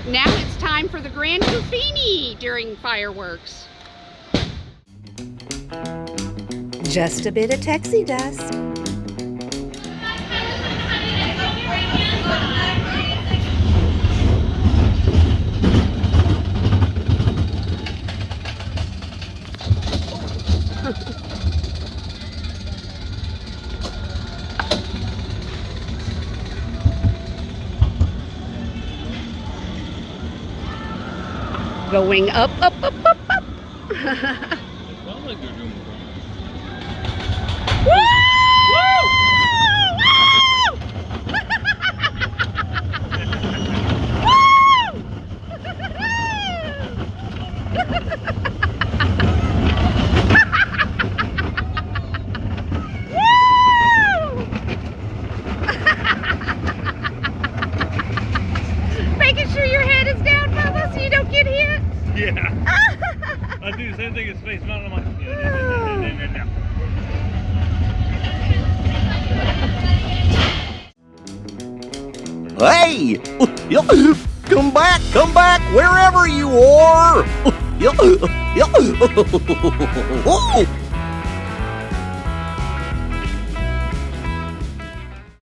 Now it's time for the grand Kufini during fireworks. Just a bit of Texie dust. Going up, up, up, up, up. Making sure your head is down, Bubba, so you don't get hit. Yeah. I do the same thing as Space Mountain. I'm like, Hey! Come back, wherever you are!